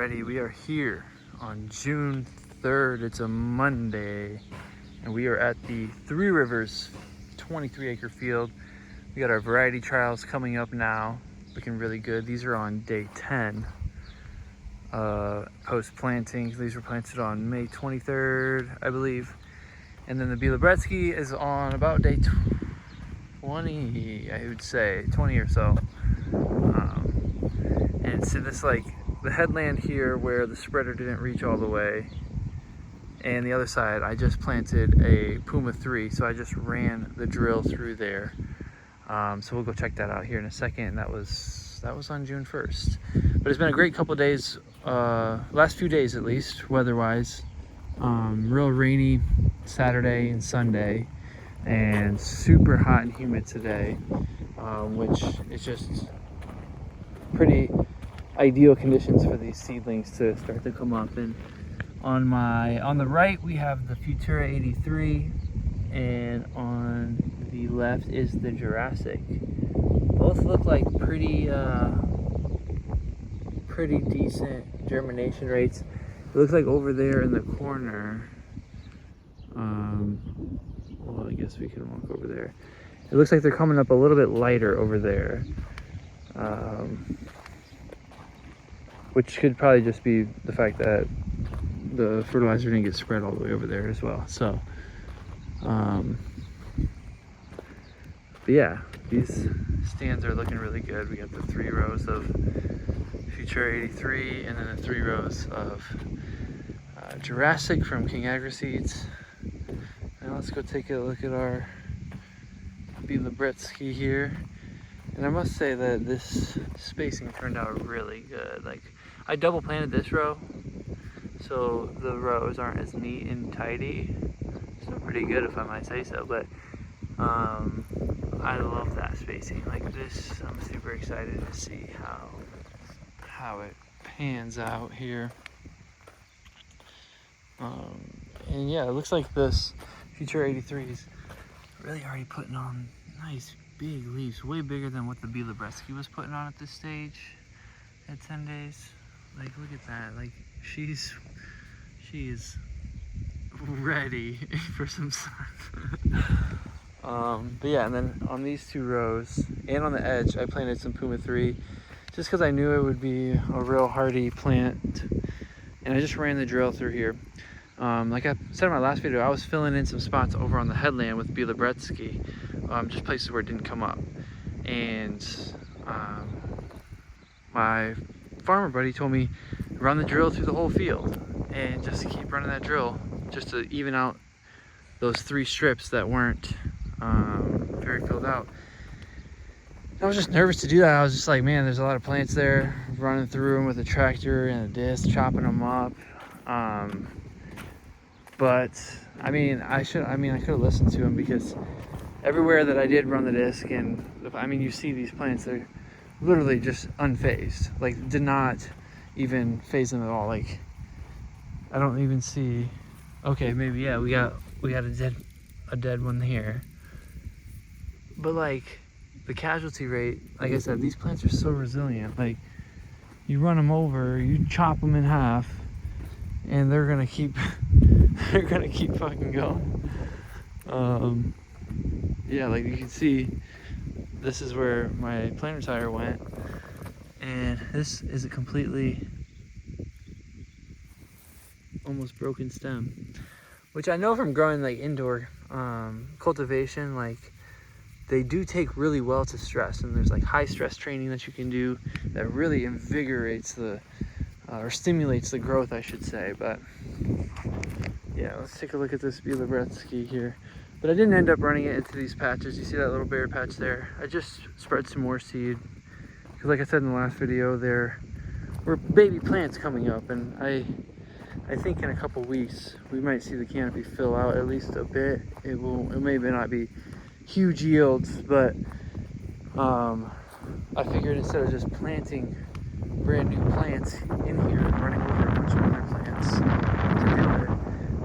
Alrighty, we are here on June 3rd. It's a Monday, and we are at the Three Rivers 23-acre field. We got our variety trials coming up now, looking really good. These are on day 10 post-planting. These were planted on May 23rd, I believe. And then the Bielebretzky is on about day 20, I would say, 20 or so. And it's this like the headland here where the spreader didn't reach all the way. And the other side, I just planted a Puma 3, so I just ran the drill through there. So we'll go check that out here in a second. And that was on June 1st. But it's been a great couple of days, last few days at least, weather-wise. Real rainy Saturday and Sunday, and super hot and humid today, which is just pretty ideal conditions for these seedlings to start to come up. And on the right we have the Futura 83, and on the left is the Jurassic. Both look like pretty decent germination rates. It looks like over there in the corner, well, I guess we can walk over there. It looks like they're coming up a little bit lighter over there, which could probably just be the fact that the fertilizer didn't get spread all the way over there as well. So, but yeah, these stands are looking really good. We got the 3 rows of Futura 83, and then the 3 rows of Jurassic from King Agri Seeds. Now let's go take a look at our Bielebretzky here. And I must say that this spacing turned out really good. Like, I double planted this row, so the rows aren't as neat and tidy. Still pretty good, if I might say so, but I love that spacing. Like this, I'm super excited to see how it pans out here. And yeah, it looks like this Futura 83 is really already putting on nice big leaves, way bigger than what the Bielebretzky was putting on at this stage at 10 days. Like, look at that. Like, she is ready for some sun. But yeah, and then on these 2 rows and on the edge, I planted some Puma 3 just because I knew it would be a real hardy plant. And I just ran the drill through here. Like I said in my last video, I was filling in some spots over on the headland with Bielebretzky, just places where it didn't come up. And my farmer buddy told me, run the drill through the whole field and just keep running that drill just to even out those 3 strips that weren't very filled out. I was just nervous to do that. I was just like, man, there's a lot of plants there, running through them with a tractor and a disc, chopping them up. But I mean, I could have listened to him, because everywhere that I did run the disc, and I mean, you see these plants, they're literally just unfazed. Like, did not even phase them at all. Like, I don't even see. Okay, maybe yeah, we got a dead one here. But like, the casualty rate, like I said, these plants are so resilient. Like, you run them over, you chop them in half, and they're gonna keep fucking going. Yeah, like you can see, this is where my planter tire went, and this is a completely almost broken stem, which I know from growing like indoor cultivation, like they do take really well to stress, and there's like high stress training that you can do that really invigorates or stimulates the growth, I should say. But yeah, let's take a look at this Bielebretzky here. But I didn't end up running it into these patches. You see that little bare patch there? I just spread some more seed, because like I said in the last video, there were baby plants coming up, and I think in a couple weeks we might see the canopy fill out at least a bit. It may not be huge yields, but I figured instead of just planting brand new plants in here and running over a bunch of other plants to do it,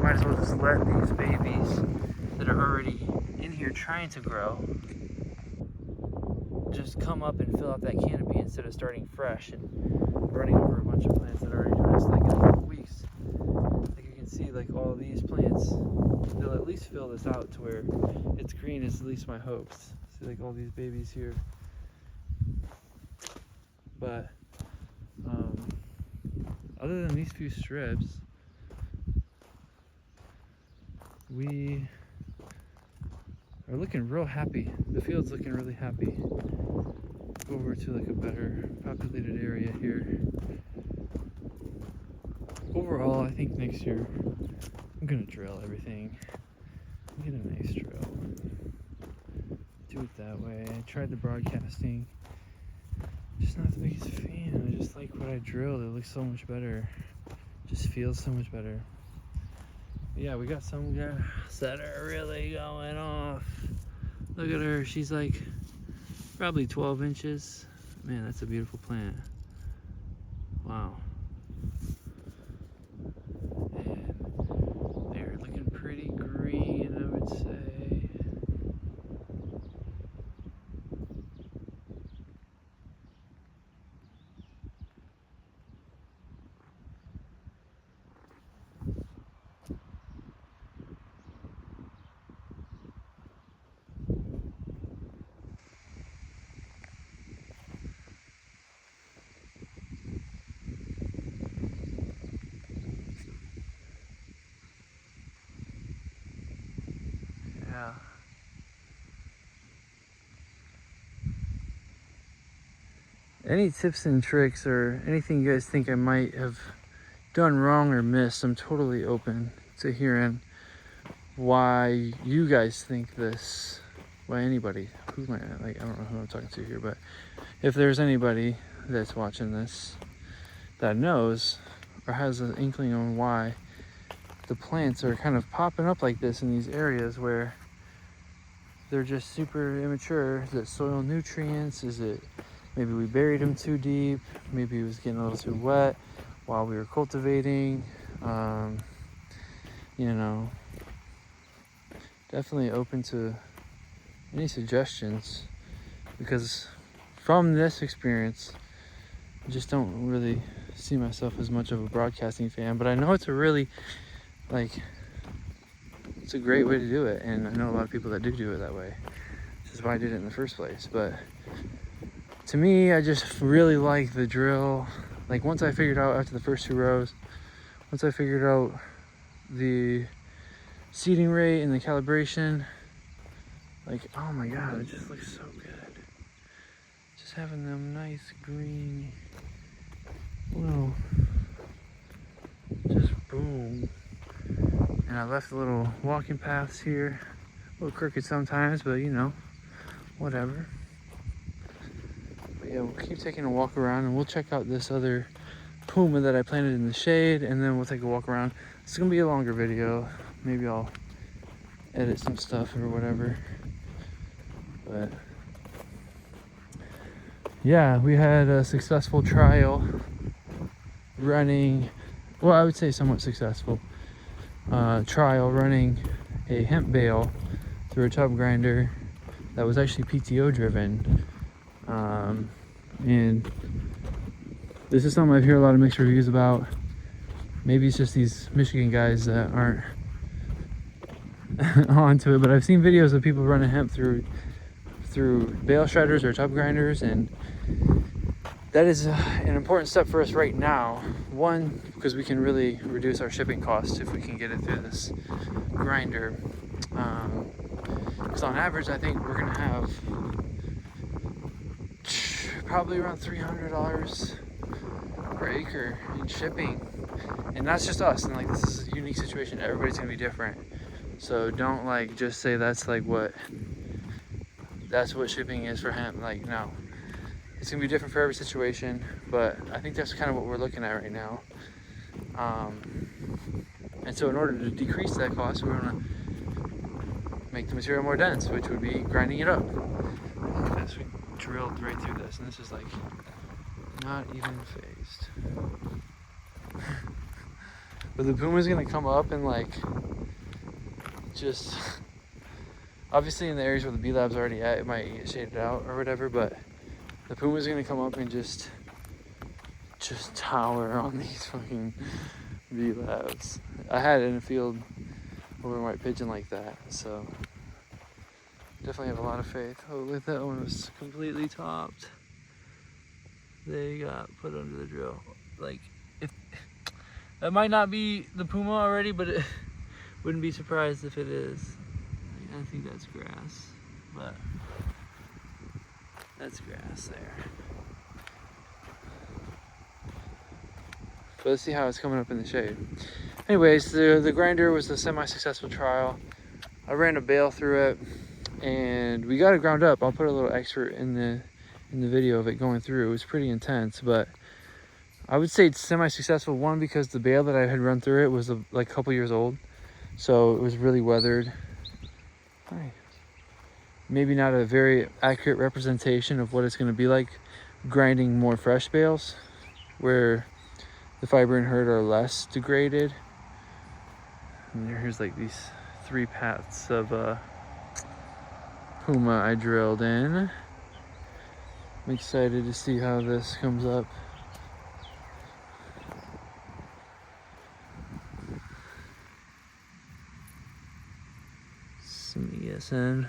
might as well just let these babies that are already in here trying to grow just come up and fill out that canopy instead of starting fresh and running over a bunch of plants that are already doing least fill this out to where it's green is at least my hopes. See, like all these babies here. But other than these few strips, we are looking real happy. The field's looking really happy. Go over to like a better populated area here. Overall, I think next year I'm gonna drill everything. Get a nice drill. Do it that way. I tried the broadcasting. Just not the biggest fan. I just like what I drilled. It looks so much better. Just feels so much better. But yeah, we got some guys that are really going off. Look at her. She's like probably 12 inches. Man, that's a beautiful plant. Wow. And they're looking pretty green, I would say. Yeah. Any tips and tricks or anything you guys think I might have done wrong or missed, I'm totally open to hearing why you guys think this. Why anybody, who might, like, I don't know who I'm talking to here, but if there's anybody that's watching this that knows or has an inkling on why the plants are kind of popping up like this in these areas where they're just super immature. Is it soil nutrients? Is it maybe we buried them too deep? Maybe it was getting a little too wet while we were cultivating. You know, definitely open to any suggestions, because from this experience, I just don't really see myself as much of a broadcasting fan, but I know it's a really, like, it's a great way to do it, and I know a lot of people that do it that way, which is why I did it in the first place. But to me, I just really like the drill. Like, once I figured out after the first 2 rows, once I figured out the seeding rate and the calibration, like, oh my god, it just looks so good. Just having them nice green, well, just boom. And I left the little walking paths here, a little crooked sometimes, but you know, whatever. But yeah, we'll keep taking a walk around, and we'll check out this other puma that I planted in the shade, and then we'll take a walk around. It's gonna be a longer video. Maybe I'll edit some stuff or whatever. But yeah, we had a successful trial running, well, I would say somewhat successful trial running a hemp bale through a tub grinder that was actually PTO driven. And this is something I've heard a lot of mixed reviews about. Maybe it's just these Michigan guys that aren't onto it, but I've seen videos of people running hemp through bale shredders or tub grinders, and that is an important step for us right now. One, because we can really reduce our shipping costs if we can get it through this grinder. Because on average, I think we're gonna have probably around $300 per acre in shipping, and that's just us. And like, this is a unique situation. Everybody's gonna be different. So don't like just say that's what shipping is for hemp. Like, no. It's gonna be different for every situation, but I think that's kind of what we're looking at right now. And so in order to decrease that cost, we're gonna make the material more dense, which would be grinding it up. Look at this, we drilled right through this, and this is like not even phased. But the puma's gonna come up and like just, obviously in the areas where the bee lab's already at, it might get shaded out or whatever, but the puma's gonna come up and just tower on these fucking bee labs. I had it in a field over a white pigeon like that. So definitely have a lot of faith. Oh, look, that one was completely topped. They got put under the drill. Like, if that might not be the puma already, but it wouldn't be surprised if it is. I think that's grass, but that's grass there. But let's see how it's coming up in the shade. Anyways, the grinder was a semi-successful trial. I ran a bale through it, and we got it ground up. I'll put a little excerpt in the video of it going through. It was pretty intense, but I would say it's semi-successful. One, because the bale that I had run through it was like a couple years old, so it was really weathered. Hi. Maybe not a very accurate representation of what it's going to be like grinding more fresh bales, where the fiber and hurt are less degraded. And here's like these 3 paths of puma I drilled in. I'm excited to see how this comes up. Some ESN.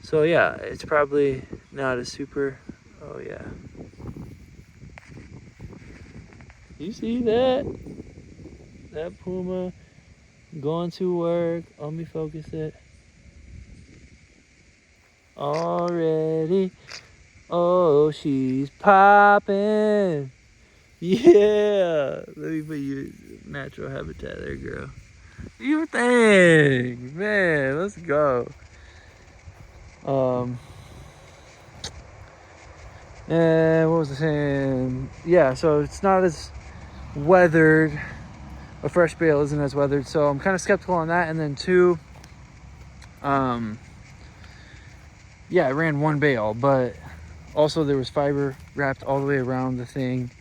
So yeah, it's probably not a super, oh yeah. You see that? That puma going to work. Let me focus it. Already. Oh, she's popping. Yeah. Let me put you in natural habitat there, girl. You thing. Man, let's go. And what was I saying? Yeah, so it's not as weathered. A fresh bale isn't as weathered, so I'm kind of skeptical on that. And then 2, yeah, I ran 1 bale, but also there was fiber wrapped all the way around the thing.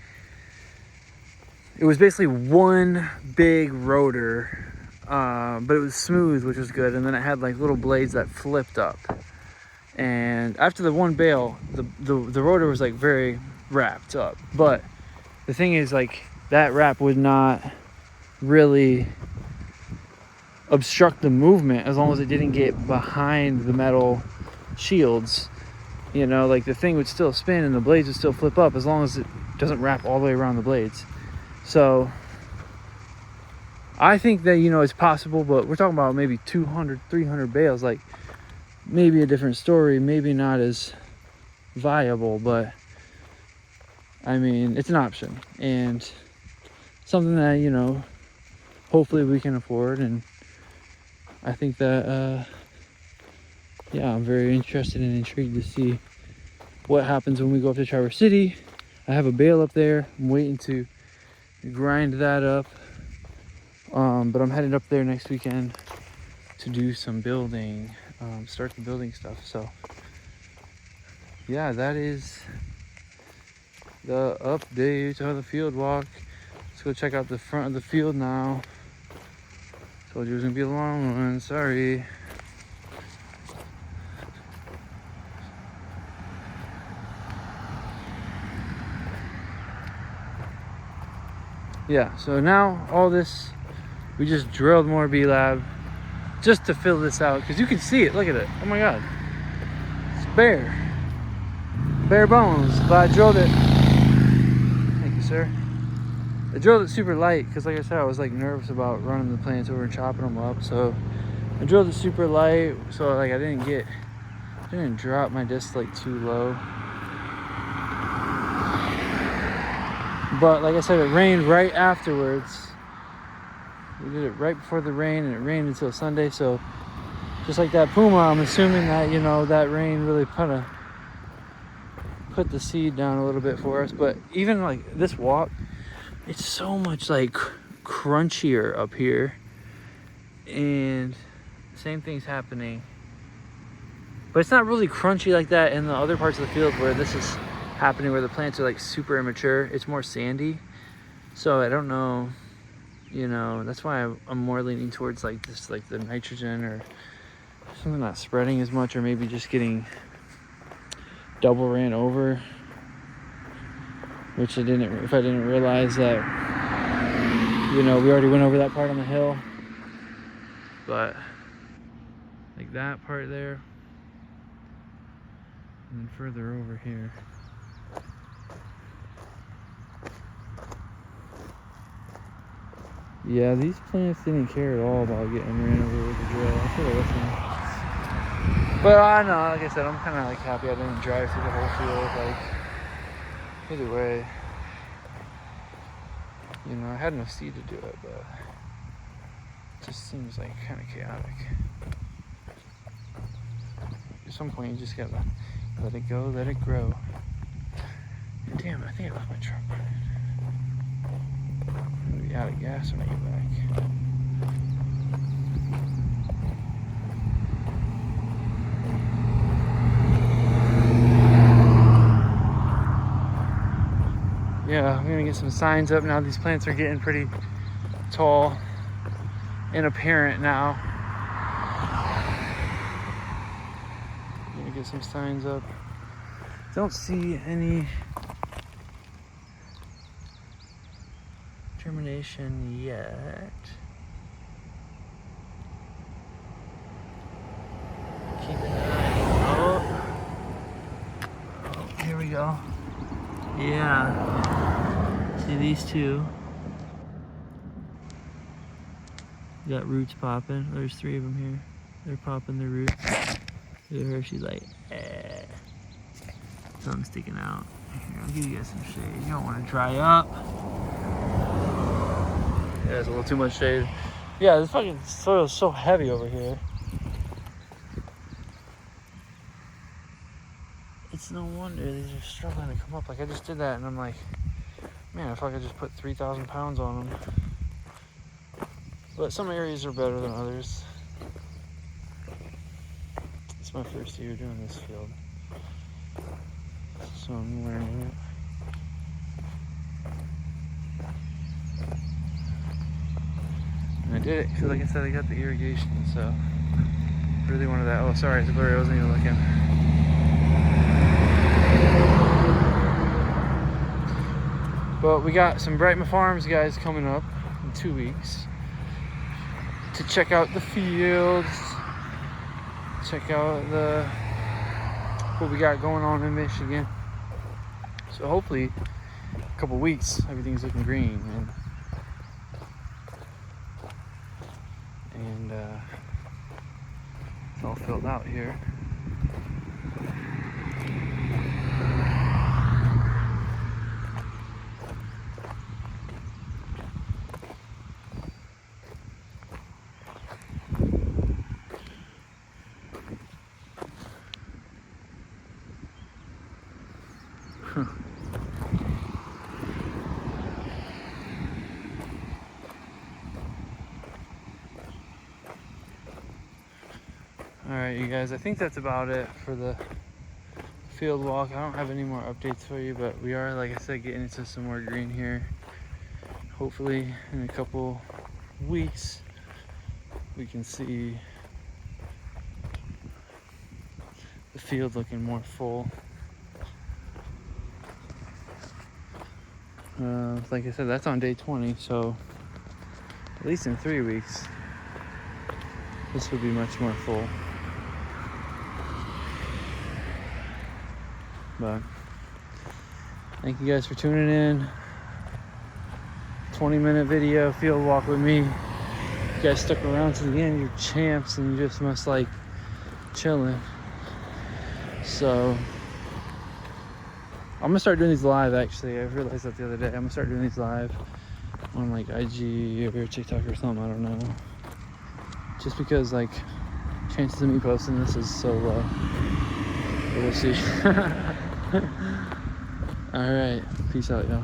It was basically 1 big rotor, but it was smooth, which was good. And then it had like little blades that flipped up. And after the 1 bale, the rotor was like very wrapped up. But the thing is, like, that wrap would not really obstruct the movement as long as it didn't get behind the metal shields. You know, like the thing would still spin and the blades would still flip up as long as it doesn't wrap all the way around the blades. So I think that, you know, it's possible, but we're talking about maybe 200, 300 bales. Like, maybe a different story, maybe not as viable, but I mean, it's an option and something that, you know, hopefully we can afford. And I think that, yeah, I'm very interested and intrigued to see what happens when we go up to Traverse City. I have a bale up there. I'm waiting to grind that up. But I'm headed up there next weekend to do some building, start the building stuff. So yeah, that is the update of the field walk. Let's go check out the front of the field now. Told you it was gonna be a long one, sorry. Yeah, so now all this, we just drilled more B-Lab just to fill this out, because you can see it, look at it, oh my god. It's bare bones, but I drilled it, thank you sir. I drilled it super light, because like I said, I was like nervous about running the plants over and chopping them up, so I drilled it super light, so like I didn't drop my disc like too low. But like I said, it rained right afterwards. We did it right before the rain, and it rained until Sunday. So just like that puma, I'm assuming that, you know, that rain really put the seed down a little bit for us. But even like this walk, it's so much like crunchier up here, and same thing's happening. But it's not really crunchy like that in the other parts of the field where this is happening, where the plants are like super immature. It's more sandy, so I don't know, you know, that's why I'm more leaning towards like this, like the nitrogen or something not spreading as much, or maybe just getting double ran over. which if I didn't realize that, you know, we already went over that part on the hill. But like that part there, and then further over here. Yeah, these plants didn't care at all about getting ran over with the drill. I should have listened. But I know, like I said, I'm kind of like happy I didn't drive through the whole field. Like, either way, you know, I had no seed to do it, but it just seems like kind of chaotic. At some point, you just gotta let it go, let it grow. And damn, I think I left my truck running. I'm gonna be out of gas when I get back. Yeah, I'm gonna get some signs up now. These plants are getting pretty tall and apparent now. I'm gonna get some signs up. Don't see any germination yet. Keep an eye. Oh, here we go. Yeah. See these two? Got roots popping. There's 3 of them here. They're popping their roots. Look at her, she's like, eh. Something sticking out. Here, I'll give you guys some shade. You don't want to dry up. Yeah, there's a little too much shade. Yeah, this fucking soil is so heavy over here. It's no wonder these are struggling to come up. Like, I just did that and I'm like, man, if I could just put 3,000 pounds on them. But some areas are better than others. It's my first year doing this field, so I'm learning it. And I did it because, like I said, I got the irrigation, so I really wanted that. Oh, sorry, it's blurry, I wasn't even looking. But we got some Brightman Farms guys coming up in 2 weeks to check out the fields, check out what we got going on in Michigan. So hopefully a couple weeks everything's looking green and it's all filled out here. Alright, you guys, I think that's about it for the field walk. I don't have any more updates for you, but we are, like I said, getting into some more green here. Hopefully in a couple weeks we can see the field looking more full. Like I said, that's on day 20, so at least in 3 weeks this will be much more full. But thank you guys for tuning in. 20-minute video field walk with me. You guys stuck around to the end, you're champs, and you just must like chilling. So I'm gonna start doing these live. Actually, I realized that the other day. I'm gonna start doing these live on like IG or TikTok or something, I don't know, just because like chances of me posting this is so low. But we'll see. All right, peace out, y'all.